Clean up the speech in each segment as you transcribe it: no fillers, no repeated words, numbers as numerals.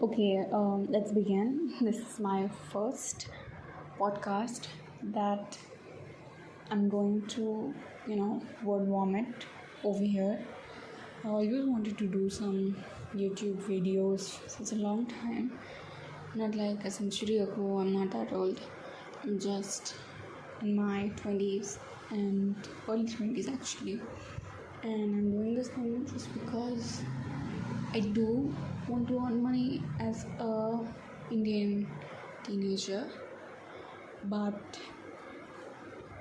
Okay, let's begin. This is my first podcast that I'm going to, word vomit over here. I always wanted to do some YouTube videos since a long time. Not like a century ago, I'm not that old. I'm just in my 20s and early 20s actually. And I'm doing this thing just because I do want to earn money as a Indian teenager, but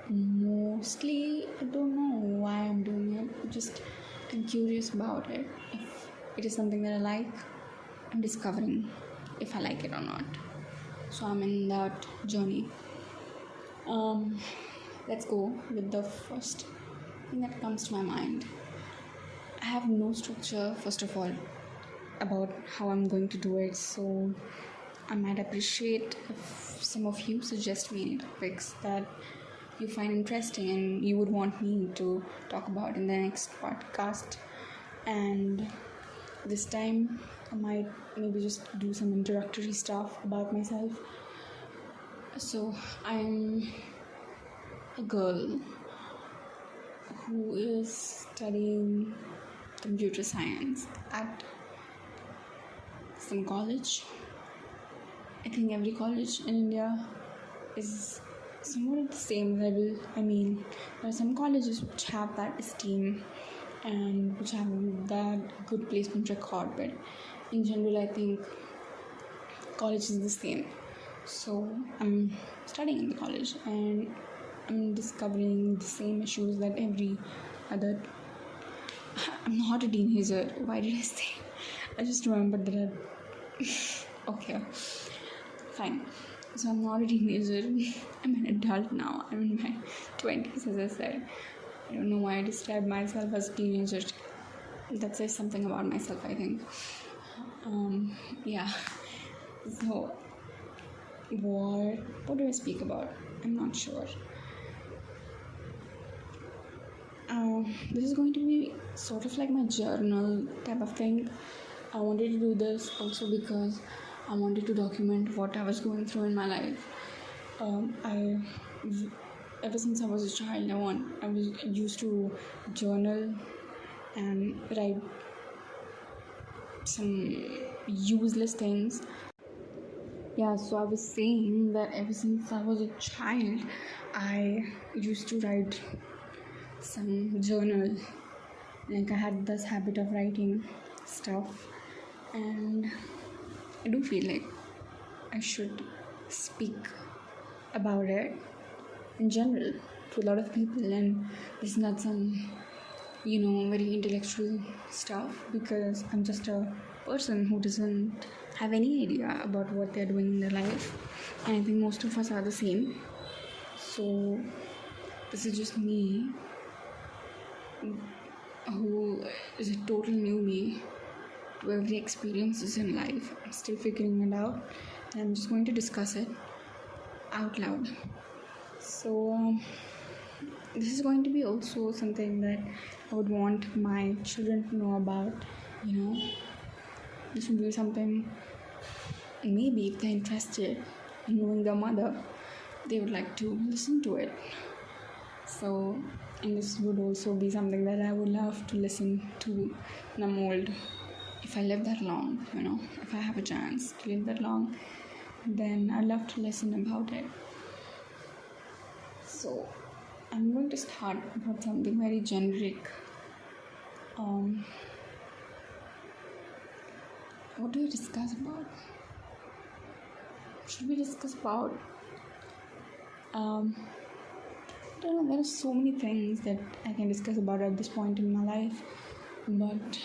mostly I don't know why I'm doing it. Just I'm curious about it. If it is something that I like, I'm discovering if I like it or not. So I'm in that journey. Let's go with the first thing that comes to my mind. I have no structure, first of all, about how I'm going to do it, so I might appreciate if some of you suggest me any topics that you find interesting and you would want me to talk about in the next podcast. And this time I might maybe just do some introductory stuff about myself. So I'm a girl who is studying computer science at some college. I think every college in India is somewhat at the same level. I mean, there are some colleges which have that esteem and which have that good placement record, but in general, I think college is the same. So I'm studying in the college and I'm discovering the same issues that every other. I'm not a teenager. Why did I say? I just remembered that. Okay, fine. So I'm not a teenager. I'm an adult now. I'm in my 20s, as I said. I don't know why I describe myself as a teenager. That says something about myself, I think. Yeah. So, what do I speak about? I'm not sure. This is going to be sort of like my journal type of thing. I wanted to do this also because I wanted to document what I was going through in my life. Ever since I was a child, I was used to journal and write some useless things. Yeah, so I was saying that ever since I was a child, I used to write some journal. Like I had this habit of writing stuff, and I do feel like I should speak about it in general to a lot of people, and this is not some very intellectual stuff, because I'm just a person who doesn't have any idea about what they're doing in their life, and I think most of us are the same. So this is just me, who is a total newbie to every experiences in life. I'm still figuring it out, and I'm just going to discuss it out loud. So this is going to be also something that I would want my children to know about. This would be something, maybe if they're interested in knowing their mother, they would like to listen to it. So, and this would also be something that I would love to listen to when I'm old. If I live that long, if I have a chance to live that long, then I'd love to listen about it. So, I'm going to start about something very generic. What do we discuss about? Should we discuss about? I don't know, there are so many things that I can discuss about at this point in my life, but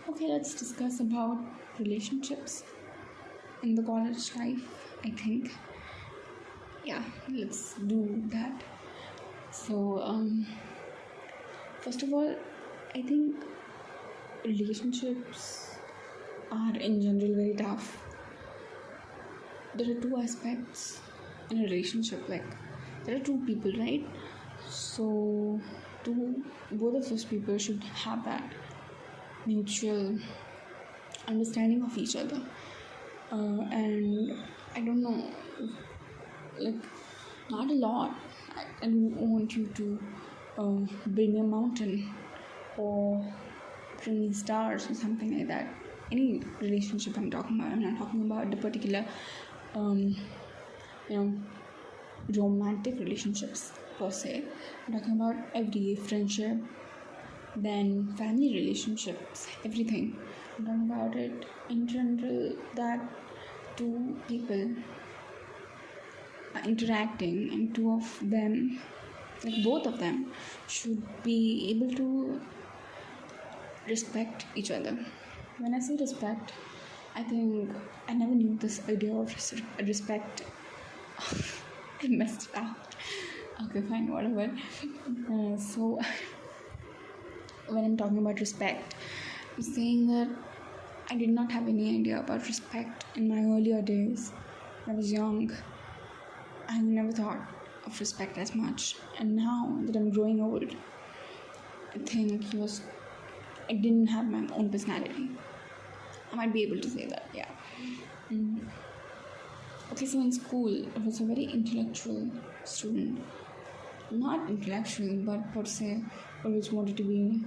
okay, let's discuss about relationships in the college life, I think. Yeah, let's do that. So, first of all, I think relationships are in general very tough. There are two aspects in a relationship, like there are two people, right? So both of those people should have that mutual understanding of each other. And I don't know, like, not a lot. I don't want you to build me a mountain or bring me stars or something like that. Any relationship I'm talking about, I'm not talking about the particular you know romantic relationships per se. I'm talking about everyday friendship, then family relationships, everything. I'm talking about it in general, that two people are interacting and two of them, like both of them, should be able to respect each other. When I say respect, I think I never knew this idea of respect. I messed it up. Okay, fine, whatever. So, when I'm talking about respect, I'm saying that I did not have any idea about respect in my earlier days. When I was young, I never thought of respect as much. And now that I'm growing old, I think I didn't have my own personality. I might be able to say that, yeah. Okay, so in school, I was a very intellectual student. Not intellectual, but per se, always wanted to be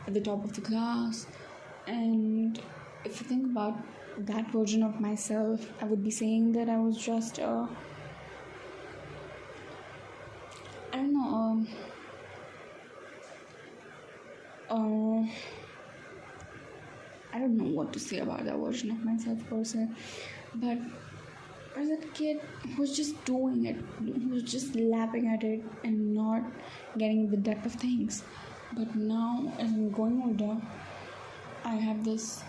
at the top of the class. And if you think about that version of myself, I would be saying that I was just I don't know, I don't know what to say about that version of myself per se, but as a kid who was just doing it, who was just laughing at it and not getting the depth of things. But now, as I'm growing older, I have this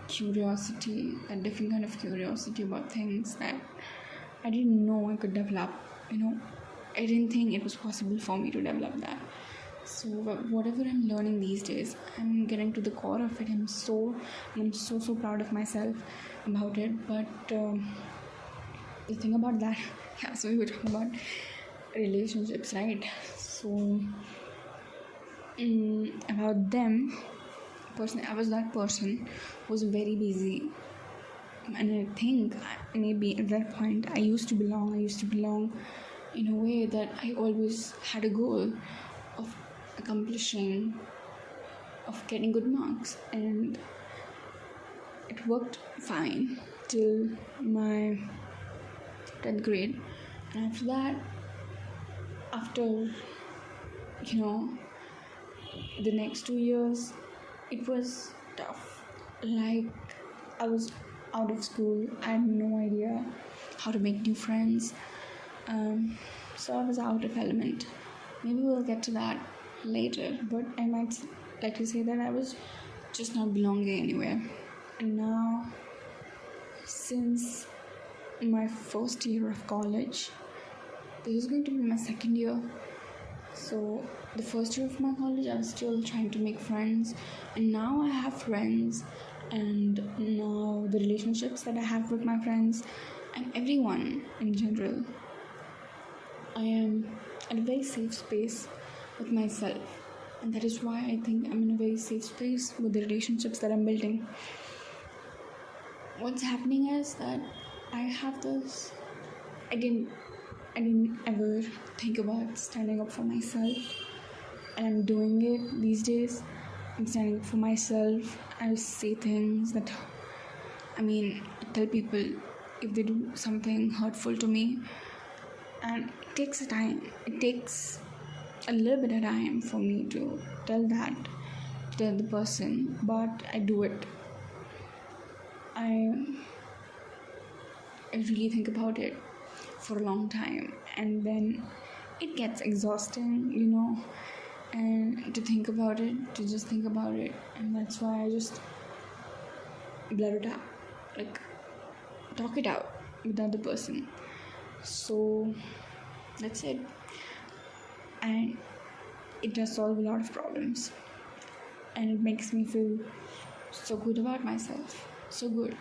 curiosity, a different kind of curiosity about things that I didn't know I could develop. I didn't think it was possible for me to develop that. So whatever I'm learning these days, I'm getting to the core of it. I'm so proud of myself about it. But the thing about that, yeah, so we were talking about relationships, right? So about them, personally, I was that person who was very busy, and I think maybe at that point I used to belong in a way that I always had a goal of accomplishing, of getting good marks, and it worked fine till my 10th grade. And after that, after the next 2 years, it was tough. Like, I was out of school, I had no idea how to make new friends, so I was out of element. Maybe we'll get to that later, but I might like to say that I was just not belonging anywhere. And now, since my first year of college, this is going to be my second year. So the first year of my college, I was still trying to make friends, and now I have friends, and now the relationships that I have with my friends and everyone in general, I am at a very safe space with myself, and that is why I think I'm in a very safe space with the relationships that I'm building. What's happening is that I have this, I didn't ever think about standing up for myself, and I'm doing it these days. I'm standing up for myself. I say things that, I tell people if they do something hurtful to me, and it takes a little bit of time for me to tell the person, but I do it. I really think about it for a long time, and then it gets exhausting, and to just think about it, and that's why I just blur it out, like talk it out with the other person. So that's it, and it does solve a lot of problems, and it makes me feel so good about myself, so good.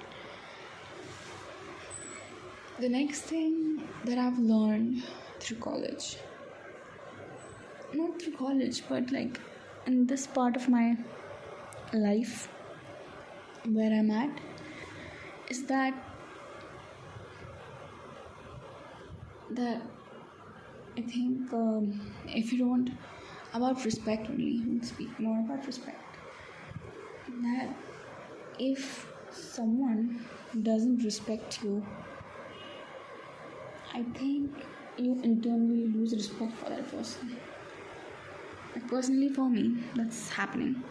The next thing that I've learned through college, not through college, but like in this part of my life, where I'm at is that I think if you don't about respect only, we'll speak more about respect. That if someone doesn't respect you, I think you internally lose respect for that person. Like personally, for me, that's happening.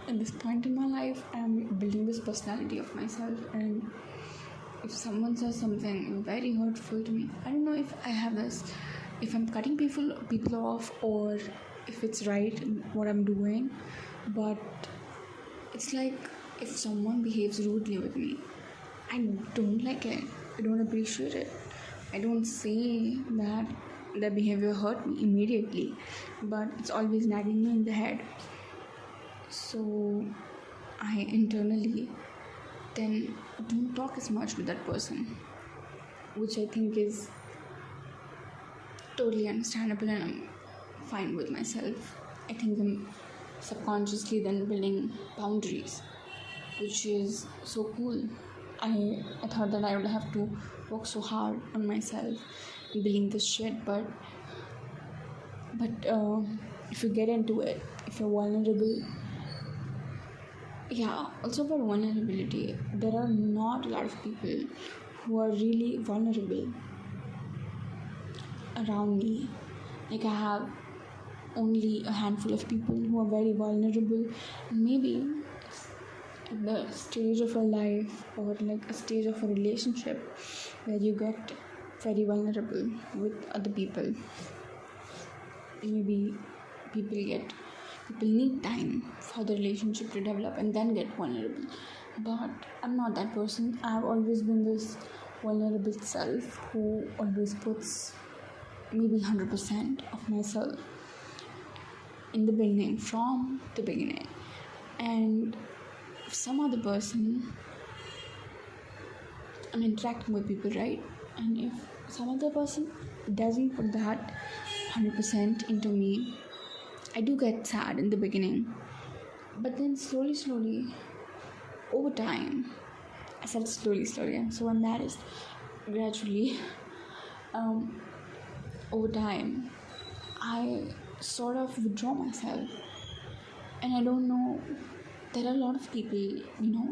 At this point in my life, I'm building this personality of myself, and if someone says something very hurtful to me, I don't know if I have this, if I'm cutting people off, or if it's right in what I'm doing, but it's like if someone behaves rudely with me, I don't like it. I don't appreciate it. I don't say that the behavior hurt me immediately, but it's always nagging me in the head. So I internally then don't talk as much with that person, which I think is totally understandable, and I'm fine with myself. I think I'm subconsciously then building boundaries, which is so cool. I thought that I would have to work so hard on myself building this shit, but if you get into it, if you're vulnerable, yeah, also about vulnerability, there are not a lot of people who are really vulnerable around me. Like I have only a handful of people who are very vulnerable, and maybe at the stage of a life or like a stage of a relationship where you get very vulnerable with other people. Maybe people need time for the relationship to develop and then get vulnerable, but I'm not that person. I've always been this vulnerable self who always puts maybe 100% of myself in the beginning, from the beginning. And if some other person, I'm interacting with people, right? And if some other person doesn't put that 100% into me, I do get sad in the beginning, but then slowly, over time, I said slowly, I'm so embarrassed. Gradually, over time, I sort of withdraw myself, and I don't know. There are a lot of people,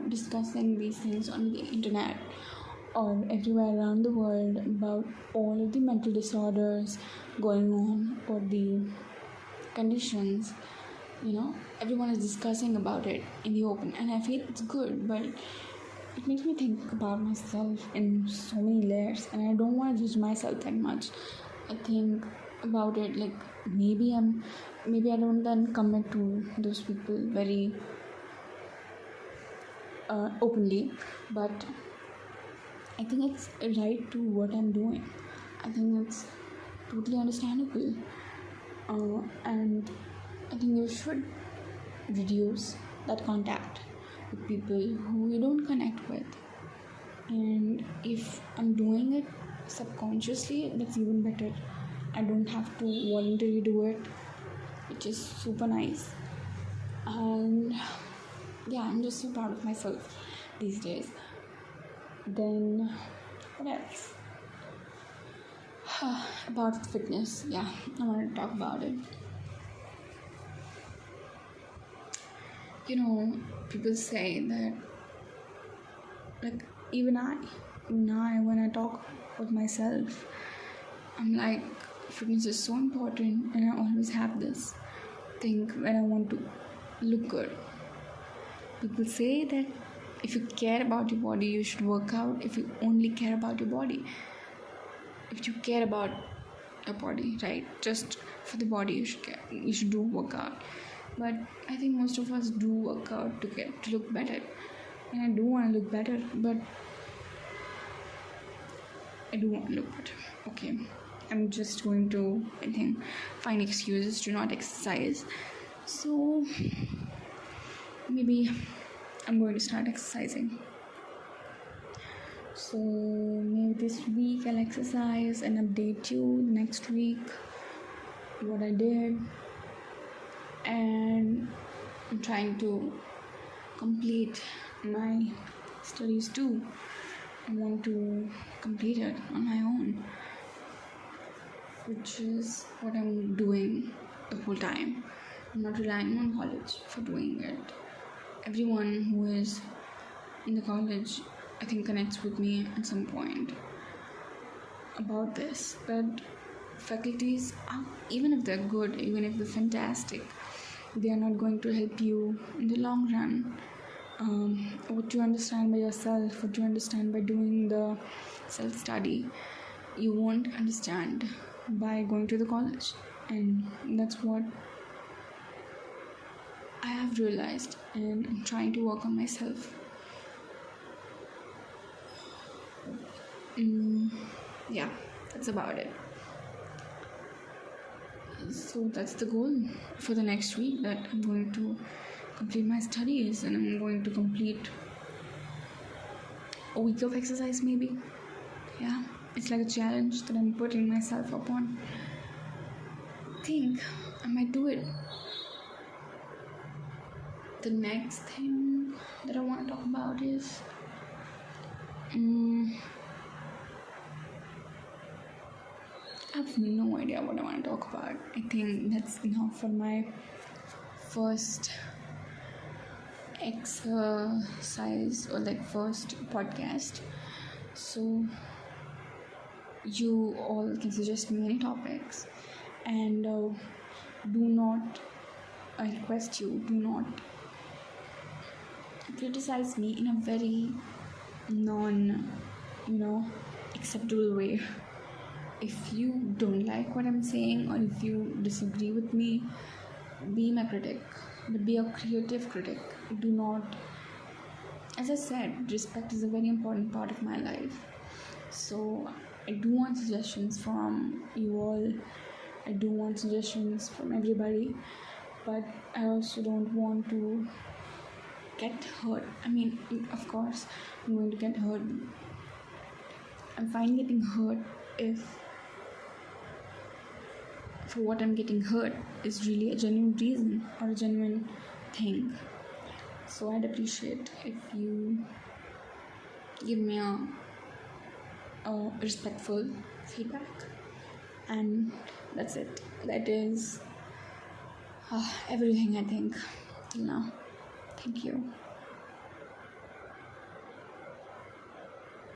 discussing these things on the internet or everywhere around the world about all of the mental disorders going on or the conditions. Everyone is discussing about it in the open, and I feel it's good, but it makes me think about myself in so many layers, and I don't want to judge myself that much. I think about it like maybe I don't then commit to those people very openly, but I think it's right to what I'm doing. I think it's totally understandable, and I think you should reduce that contact with people who you don't connect with. And if I'm doing it subconsciously, that's even better. I don't have to voluntarily do it, which is super nice. And yeah, I'm just so proud of myself these days. Then what else? About fitness, yeah, I want to talk about it. People say that, like, even I, when I talk with myself, I'm like, fitness is so important, and I always have this thing when I want to look good. People say that if you care about your body, you should work out. If you only care about your body, if you care about your body, right, just for the body, you should do workout. But I think most of us do work out to look better, and I do want to look better, but I do want to look better. Okay, I'm just going to, I think, find excuses to not exercise. So maybe I'm going to start exercising. So maybe this week I'll exercise and update you next week what I did. And I'm trying to complete my studies too. I want to complete it on my own, which is what I'm doing the whole time. I'm not relying on college for doing it. Everyone who is in the college, I think, connects with me at some point about this. But faculties, even if they're good, even if they're fantastic, they are not going to help you in the long run. What you understand by yourself, what you understand by doing the self-study, you won't understand by going to the college. And that's what I have realized, and I'm trying to work on myself. Yeah, that's about it. So that's the goal for the next week, that I'm going to complete my studies and I'm going to complete a week of exercise maybe. Yeah, it's like a challenge that I'm putting myself upon. I think I might do it. The next thing that I want to talk about is I have no idea what I want to talk about. I think that's enough for my first exercise, or like first podcast. So you all can suggest me any topics, and do not, I request you, do not criticize me in a very acceptable way. If you don't like what I'm saying, or if you disagree with me, be my critic, but be a creative critic. Do not, as I said, respect is a very important part of my life. So I do want suggestions from you all. I do want suggestions from everybody, but I also don't want to get hurt. I mean, of course, I'm going to get hurt. I'm fine getting hurt if for what I'm getting hurt is really a genuine reason or a genuine thing. So I'd appreciate if you give me a respectful feedback. And that's it. That is everything, I think, till now. Thank you.